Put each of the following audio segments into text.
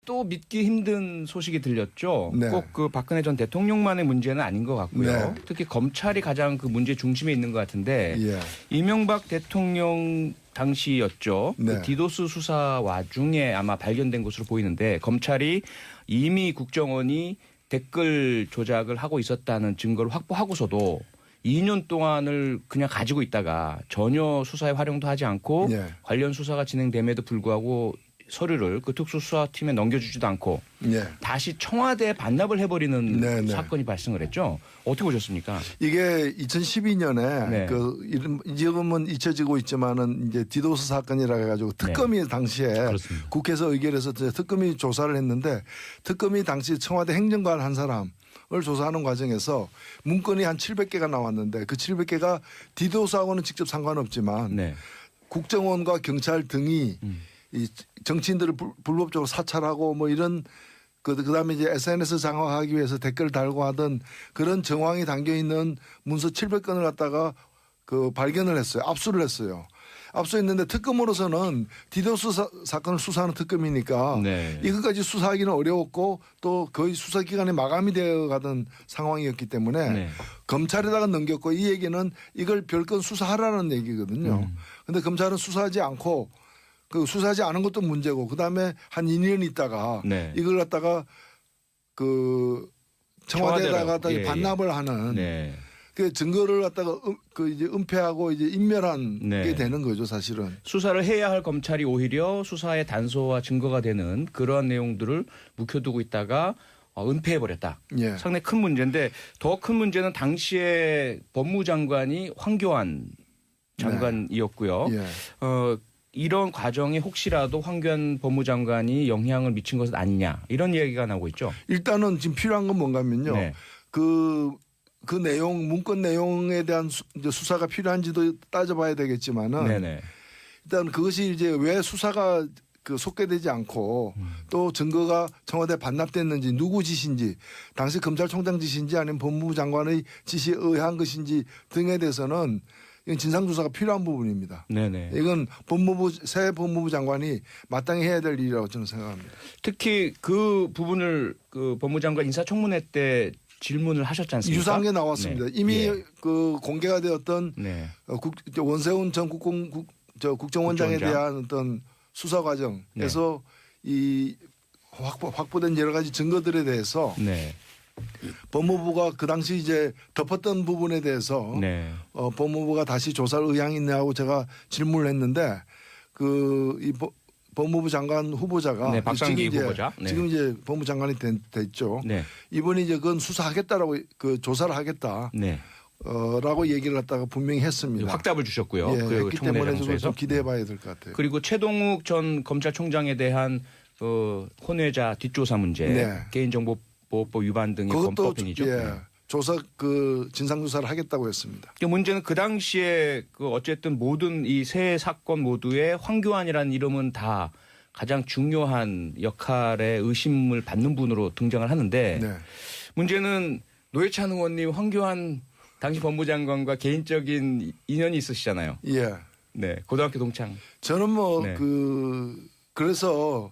또 믿기 힘든 소식이 들렸죠. 네. 꼭 그 박근혜 전 대통령만의 문제는 아닌 것 같고요. 네. 특히 검찰이 가장 그 문제 중심에 있는 것 같은데 예. 이명박 대통령 당시였죠. 네. 그 디도스 수사 와중에 아마 발견된 것으로 보이는데 검찰이 이미 국정원이 댓글 조작을 하고 있었다는 증거를 확보하고서도 2년 동안을 그냥 가지고 있다가 전혀 수사에 활용도 하지 않고 네. 관련 수사가 진행됨에도 불구하고 서류를 그 특수수사팀에 넘겨주지도 않고 예. 다시 청와대에 반납을 해버리는 네, 네. 사건이 발생을 했죠. 어떻게 보셨습니까? 이게 2012년에 네. 그 이름 지금은 잊혀지고 있지만은 이제 디도스 사건이라 해가지고 특검이 당시에 그렇습니다. 국회에서 의결해서 특검이 조사를 했는데 특검이 당시 청와대 행정관 한 사람을 조사하는 과정에서 문건이 한 700개가 나왔는데 그 700개가 디도스하고는 직접 상관없지만 네. 국정원과 경찰 등이 이 정치인들을 불법적으로 사찰하고 뭐 이런 그다음에 이제 SNS 장악하기 위해서 댓글 달고 하던 그런 정황이 담겨 있는 문서 700건을 갖다가 그 발견을 했어요. 압수를 했어요. 압수했는데 특검으로서는 디도스 사건을 수사하는 특검이니까 네. 이것까지 수사하기는 어려웠고 또 거의 수사 기간이 마감이 되어 가던 상황이었기 때문에 네. 검찰에다가 넘겼고 이 얘기는 이걸 별건 수사하라는 얘기거든요. 그런데 검찰은 수사하지 않고 그 수사하지 않은 것도 문제고 그다음에 한 2년 있다가 네. 이걸 갖다가 그 청와대에다가 갖다가 예, 반납을 예. 하는 네. 그 증거를 갖다가 그 이제 은폐하고 이제 인멸한 네. 게 되는 거죠, 사실은. 수사를 해야 할 검찰이 오히려 수사의 단서와 증거가 되는 그러한 내용들을 묵혀두고 있다가 은폐해버렸다. 예. 상당히 큰 문제인데 더 큰 문제는 당시에 법무장관이 황교안 장관이었고요. 예. 이런 과정에 혹시라도 황교안 법무장관이 영향을 미친 것은 아니냐 이런 이야기가 나오고 있죠. 일단은 지금 필요한 건 뭔가면요. 네. 그 내용, 문건 내용에 대한 이제 수사가 필요한지도 따져봐야 되겠지만은 네네. 일단 그것이 이제 왜 수사가 그 속개되지 않고 또 증거가 청와대에 반납됐는지 누구 짓인지 당시 검찰총장 짓인지 아니면 법무부 장관의 지시에 의한 것인지 등에 대해서는 이건 진상조사가 필요한 부분입니다. 네네. 이건 새 법무부 장관이 마땅히 해야 될 일이라고 저는 생각합니다. 특히 그 부분을 그 법무장관 인사청문회 때 질문을 하셨지 않습니까? 유사한 게 나왔습니다. 네. 이미 예. 그 공개가 되었던 네. 원세훈 전 국정원장에 대한 어떤 수사 과정에서 이 확보된 여러 가지 증거들에 대해서 네. 법무부가 그 당시 이제 덮었던 부분에 대해서 네. 법무부가 다시 조사를 의향이 있냐고 제가 질문을 했는데 이 법무부 장관 후보자가 네, 박상기 지금 후보자. 네. 지금 이제 법무부 장관이 됐죠. 네. 이번에 이제 그건 수사하겠다라고 그 조사를 하겠다. 네. 라고 얘기를 갖다가 분명히 했습니다. 확답을 주셨고요. 예, 그 했기 청문회 때문에 장소에서. 좀 기대해봐야 될 것 같아요. 그리고 최동욱 전 검찰총장에 대한 혼외자 뒷조사 문제, 네. 개인정보보호법 위반 등의 그것도 범법행위죠. 예, 조사 진상조사를 하겠다고 했습니다. 문제는 그 당시에 어쨌든 모든 이 세 사건 모두에 황교안이라는 이름은 다 가장 중요한 역할에 의심을 받는 분으로 등장을 하는데 네. 문제는 노회찬 의원님 황교안 당시 법무장관과 개인적인 인연이 있으시잖아요. 예. 네, 고등학교 동창. 저는 네. 그래서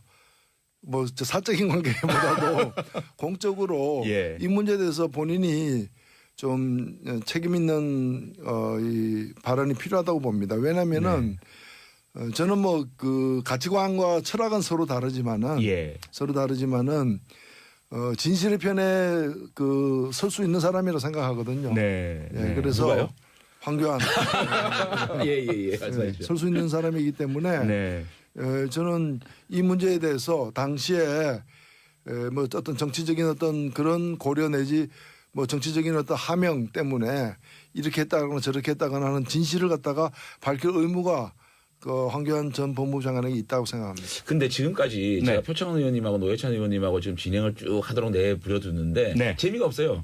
사적인 관계보다도 공적으로 예. 이 문제에 대해서 본인이 좀 책임 있는 이 발언이 필요하다고 봅니다. 왜냐하면은 저는 그 가치관과 철학은 서로 다르지만은 예. 진실의 편에 설 수 있는 사람이라 생각하거든요. 네. 예, 네. 그래서 누가요? 황교안 예. 설 수 있는 사람이기 때문에 네. 저는 이 문제에 대해서 당시에 어떤 정치적인 어떤 그런 고려 내지 정치적인 어떤 하명 때문에 이렇게 했다거나 저렇게 했다거나 하는 진실을 갖다가 밝힐 의무가 황교안 전 법무부 장관에게 있다고 생각합니다. 근데 지금까지 제가 표창원 의원님하고 노회찬 의원님하고 지금 진행을 쭉 하도록 내부려두는데 네. 재미가 없어요.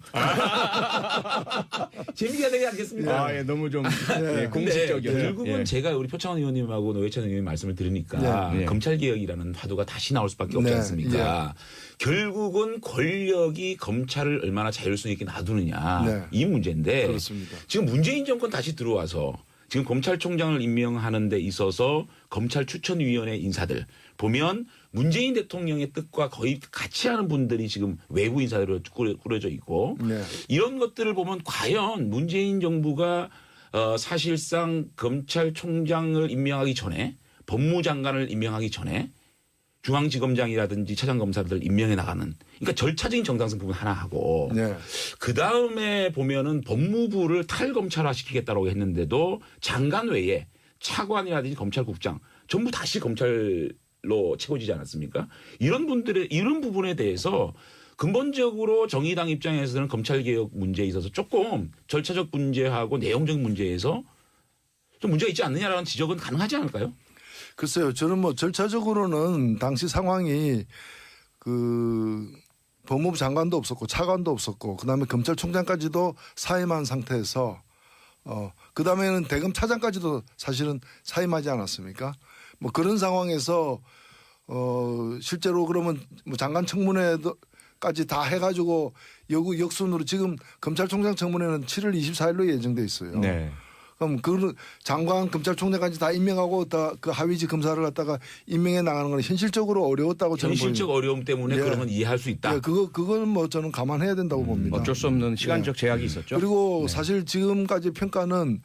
재미가 되지 않겠습니까? 예, 너무 좀 근데 공식적이었죠. 결국은 예. 제가 우리 표창원 의원님하고 노회찬 의원님 말씀을 들으니까 네. 검찰개혁이라는 화두가 다시 나올 수밖에 없지 네. 않습니까? 결국은 권력이 검찰을 얼마나 자율성 있게 놔두느냐 네. 이 문제인데 그렇습니다. 지금 문재인 정권 다시 들어와서 지금 검찰총장을 임명하는 데 있어서 검찰 추천위원회 인사들 보면 문재인 대통령의 뜻과 거의 같이 하는 분들이 지금 외부 인사들로 꾸려져 있고 네. 이런 것들을 보면 과연 문재인 정부가 사실상 검찰총장을 임명하기 전에 법무장관을 임명하기 전에 중앙지검장이라든지 차장검사들 임명해 나가는 그러니까 절차적인 정당성 부분 하나 하고 네. 그다음에 보면은 법무부를 탈검찰화 시키겠다고 했는데도 장관 외에 차관이라든지 검찰국장 전부 다시 검찰로 채워지지 않았습니까? 이런 부분에 대해서 근본적으로 정의당 입장에서는 검찰개혁 문제에 있어서 조금 절차적 문제하고 내용적 문제에서 좀 문제가 있지 않느냐라는 지적은 가능하지 않을까요? 글쎄요. 저는 뭐 절차적으로는 당시 상황이 그 법무부 장관도 없었고 차관도 없었고 그다음에 검찰총장까지도 사임한 상태에서 그다음에는 대검 차장까지도 사실은 사임하지 않았습니까? 뭐 그런 상황에서 실제로 그러면 뭐 장관 청문회까지 다 해가지고 역순으로 지금 검찰총장 청문회는 7월 24일로 예정돼 있어요. 네. 그럼 그 장관 검찰총장까지 다 임명하고 다 그 하위직 검사를 갖다가 임명해 나가는 건 현실적으로 어려웠다고 저는 현실적 어려움 때문에 예. 그런 건 이해할 수 있다. 예, 그건 뭐 저는 감안해야 된다고 봅니다. 어쩔 수 없는 시간적 제약이 있었죠. 그리고 네. 사실 지금까지 평가는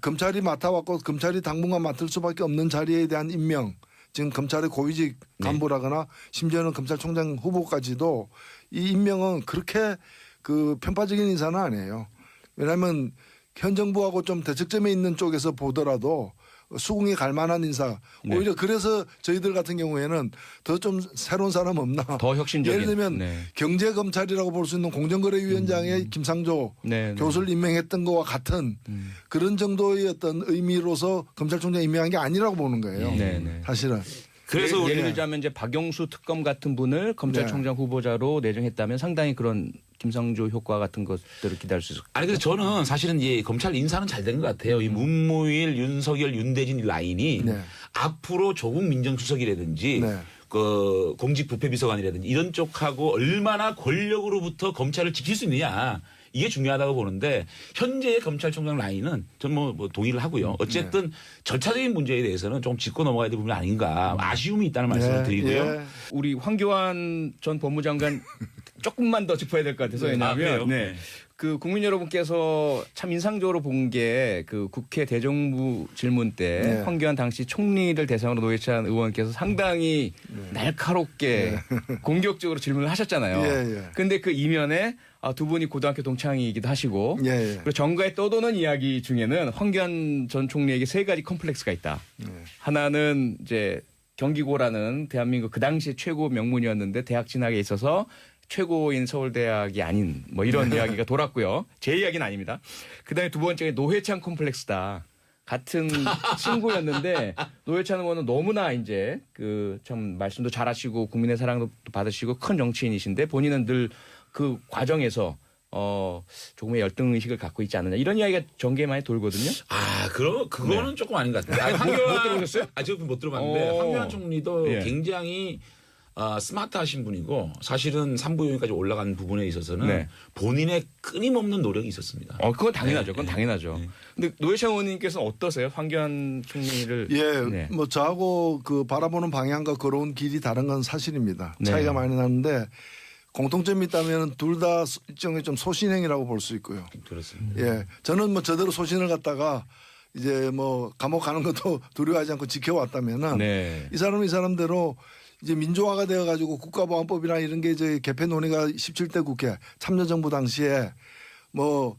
검찰이 맡아왔고 검찰이 당분간 맡을 수밖에 없는 자리에 대한 임명, 지금 검찰의 고위직 간부라거나 심지어는 검찰총장 후보까지도 이 임명은 그렇게 그 편파적인 인사는 아니에요. 왜냐하면 현 정부하고 좀 대척점에 있는 쪽에서 보더라도 수긍이 갈 만한 인사. 네. 오히려 그래서 저희들 같은 경우에는 더 좀 새로운 사람 없나. 더 혁신적인. 예를 들면 네. 경제검찰이라고 볼 수 있는 공정거래위원장의 김상조 네, 네. 교수를 임명했던 것과 같은 그런 정도의 어떤 의미로서 검찰총장 임명한 게 아니라고 보는 거예요. 네, 네. 사실은. 그래서 예를 들자면 이제 박영수 특검 같은 분을 검찰총장 후보자로 내정했다면 상당히 그런 김상조 효과 같은 것들을 기다릴 수 있을 것 아니 그래서 저는 사실은 이 검찰 인사는 잘 된 것 같아요. 이 문무일, 윤석열, 윤대진 라인이 네. 앞으로 조국 민정수석이라든지 네. 그 공직부패비서관이라든지 이런 쪽하고 얼마나 권력으로부터 검찰을 지킬 수 있느냐. 이게 중요하다고 보는데 현재의 검찰총장 라인은 전 뭐 동의를 하고요. 어쨌든 절차적인 문제에 대해서는 좀 짚고 넘어가야 될 부분이 아닌가 아쉬움이 있다는 말씀을 네, 드리고요. 예. 우리 황교안 전 법무장관 조금만 더 짚어야 될 것 같아서 왜냐하면 그래요? 네. 그 국민 여러분께서 참 인상적으로 본 게 그 국회 대정부 질문 때 네. 황교안 당시 총리를 대상으로 노회찬 의원께서 상당히 날카롭게 공격적으로 질문을 하셨잖아요. 예, 예. 근데 그 이면에 두 분이 고등학교 동창이기도 하시고 예, 예. 그리고 정가에 떠도는 이야기 중에는 황교안 전 총리에게 세 가지 컴플렉스가 있다. 하나는 이제 경기고라는 대한민국 그 당시 최고 명문이었는데 대학 진학에 있어서 최고인 서울대학이 아닌 뭐 이런 이야기가 돌았고요. 제 이야기는 아닙니다. 그다음에 두 번째가 노회찬 컴플렉스다. 같은 친구였는데 노회찬 의원은 너무나 이제 그 참 말씀도 잘하시고 국민의 사랑도 받으시고 큰 정치인이신데 본인은 늘 그 과정에서 조금의 열등 의식을 갖고 있지 않느냐 이런 이야기가 전개에 많이 돌거든요. 그거는 조금 아닌 것 같아요. 못 들어보셨어요? 저는 못 들어봤는데 황교안 총리도 예. 굉장히 스마트하신 분이고 사실은 3부 요인까지 올라간 부분에 있어서는 네. 본인의 끊임없는 노력이 있었습니다. 그건 당연하죠. 그건 당연하죠. 근데 노회찬 의원님께서는 어떠세요? 황교안 총리를. 예, 네. 뭐 저하고 그 바라보는 방향과 걸어온 길이 다른 건 사실입니다. 네. 차이가 많이 나는데 공통점이 있다면 둘 다 일종의 좀 소신행이라고 볼 수 있고요. 그렇습니다. 예, 저는 뭐 저대로 소신을 갖다가 이제 뭐 감옥 가는 것도 두려워하지 않고 지켜왔다면은 네. 이 사람대로 이제 민주화가 되어가지고 국가보안법이나 이런 게 이제 개폐 논의가 17대 국회 참여정부 당시에 뭐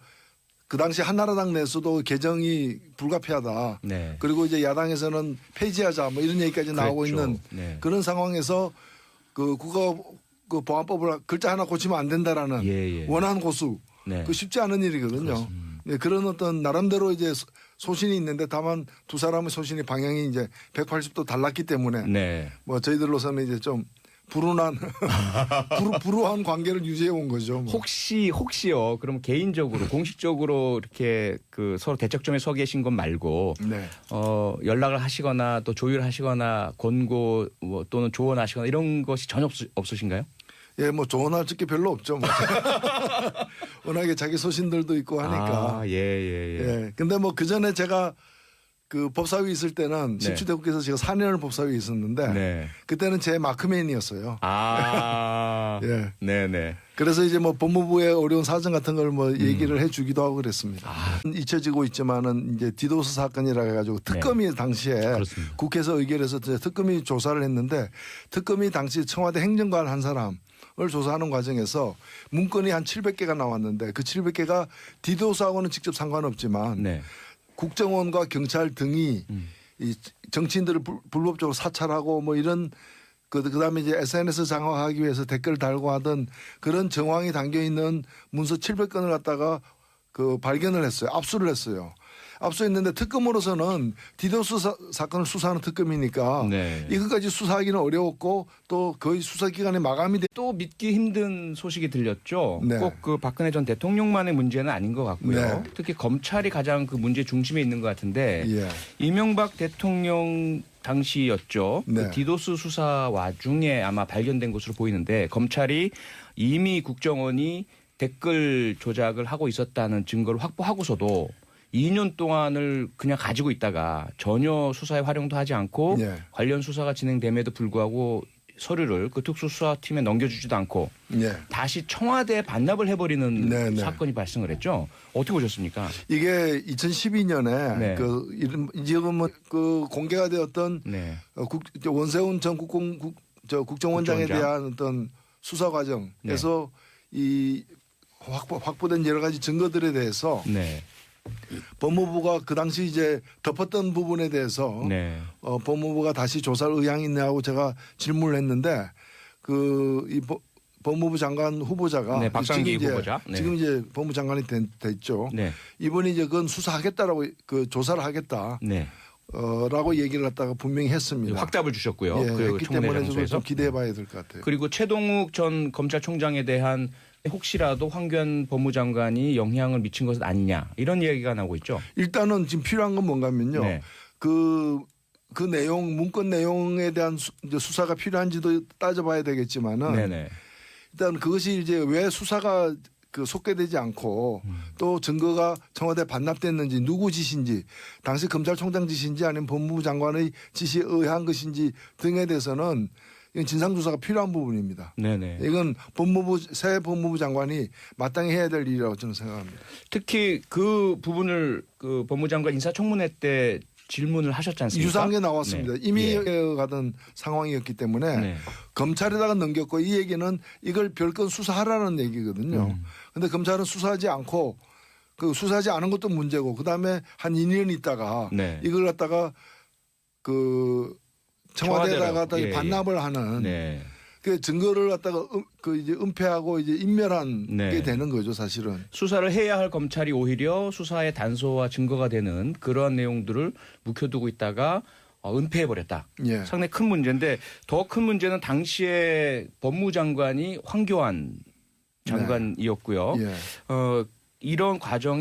그 당시 한나라당 내에서도 개정이 불가피하다. 네. 그리고 이제 야당에서는 폐지하자 뭐 이런 얘기까지 나오고 그랬죠. 있는 네. 그런 상황에서 그 보안법을 글자 하나 고치면 안 된다라는 예. 원한 고수. 네. 그 쉽지 않은 일이거든요. 네, 그런 어떤 나름대로 이제 소신이 있는데 다만 두 사람의 소신의 방향이 이제 180도 달랐기 때문에 네. 뭐 저희들로서는 이제 좀 불운한 불우한 관계를 유지해 온 거죠. 뭐. 혹시요. 그럼 개인적으로 공식적으로 이렇게 그 서로 대척점에 서 계신 것 말고 네. 연락을 하시거나 또 조율하시거나 권고 뭐 또는 조언하시거나 이런 것이 전혀 없으신가요? 예, 뭐 조언할 게 별로 없죠. 뭐. 워낙에 자기 소신들도 있고 하니까. 예. 예. 근데 뭐 그 전에 제가 그 법사위 있을 때는 네. 17대 국회에서 제가 4년을 법사위에 있었는데 네. 그때는 제 마크맨이었어요. 아. 예. 네네. 그래서 이제 뭐 법무부의 어려운 사정 같은 걸 뭐 얘기를 해주기도 하고 그랬습니다. 아. 잊혀지고 있지만은 이제 디도스 사건이라 해가지고 특검이 당시에 그렇습니다. 국회에서 의결해서 이제 특검이 조사를 했는데 특검이 당시 청와대 행정관 한 사람을 조사하는 과정에서 문건이 한 700개가 나왔는데 그 700개가 디도스하고는 직접 상관없지만 네. 국정원과 경찰 등이 이 정치인들을 불법적으로 사찰하고 뭐 이런 그다음에 이제 SNS 장악하기 위해서 댓글 달고 하던 그런 정황이 담겨 있는 문서 700건을 갖다가 그 발견을 했어요. 압수를 했어요. 압수했는데 특검으로서는 디도스 사건을 수사하는 특검이니까 네. 이것까지 수사하기는 어려웠고 또 거의 수사 기간이 마감이 돼. 또 믿기 힘든 소식이 들렸죠. 네. 꼭 그 박근혜 전 대통령만의 문제는 아닌 것 같고요. 네. 특히 검찰이 가장 그 문제 중심에 있는 것 같은데 예. 이명박 대통령 당시였죠. 네. 그 디도스 수사 와중에 아마 발견된 것으로 보이는데 검찰이 이미 국정원이 댓글 조작을 하고 있었다는 증거를 확보하고서도 2년 동안을 그냥 가지고 있다가 전혀 수사에 활용도 하지 않고 네. 관련 수사가 진행됨에도 불구하고 서류를 그 특수수사팀에 넘겨주지도 않고 예. 다시 청와대에 반납을 해버리는 네네. 사건이 발생을 했죠. 어떻게 보셨습니까? 이게 2012년에 네. 그 이름 지금은 그 공개가 되었던 네. 원세훈 전 국정원장에 국정원장. 대한 어떤 수사 과정에서 이 확보된 여러 가지 증거들에 대해서 네. 법무부가 그 당시 이제 덮었던 부분에 대해서 네. 법무부가 다시 조사를 의향이 있냐고 제가 질문을 했는데 이 법무부 장관 후보자가 네, 박상기 지금 이제 후보자. 네. 지금 이제 법무부 장관이 됐죠. 네. 이번에 이제 그건 수사하겠다라고 그 조사를 하겠다. 네. 라고 얘기를 갖다가 분명히 했습니다. 확답을 주셨고요. 예, 그 했기 청문회 때문에 저걸 장소에서. 좀 기대해봐야 될 것 같아요. 그리고 최동욱 전 검찰총장에 대한 혹시라도 황교안 법무장관이 영향을 미친 것은 아니냐 이런 얘기가 나오고 있죠. 일단은 지금 필요한 건 뭔가 하면요. 네. 그 내용, 문건 내용에 대한 이제 수사가 필요한지도 따져봐야 되겠지만은 네네. 일단 그것이 이제 왜 수사가 속개되지 않고 또 증거가 청와대에 반납됐는지 누구 짓인지 당시 검찰총장 짓인지 아니면 법무부 장관의 지시에 의한 것인지 등에 대해서는 이건 진상조사가 필요한 부분입니다. 네네. 이건 새 법무부 장관이 마땅히 해야 될 일이라고 저는 생각합니다. 특히 그 부분을 그 법무장관 인사청문회 때 질문을 하셨지 않습니까? 유사한 게 나왔습니다. 네. 이미 예. 가던 상황이었기 때문에 네. 검찰에다가 넘겼고 이 얘기는 이걸 별건 수사하라는 얘기거든요. 그런데 검찰은 수사하지 않고 그 수사하지 않은 것도 문제고 그다음에 한 2년 있다가 네. 이걸 갖다가 그 청와대에다가 청와대로. 예, 반납을 하는 네. 그 증거를 갖다가 이제 은폐하고 이제 인멸한 네. 게 되는 거죠, 사실은. 수사를 해야 할 검찰이 오히려 수사의 단서와 증거가 되는 그러한 내용들을 묵혀두고 있다가 은폐해버렸다. 예. 상당히 큰 문제인데 더 큰 문제는 당시에 법무장관이 황교안 장관이었고요. 예. 이런 과정에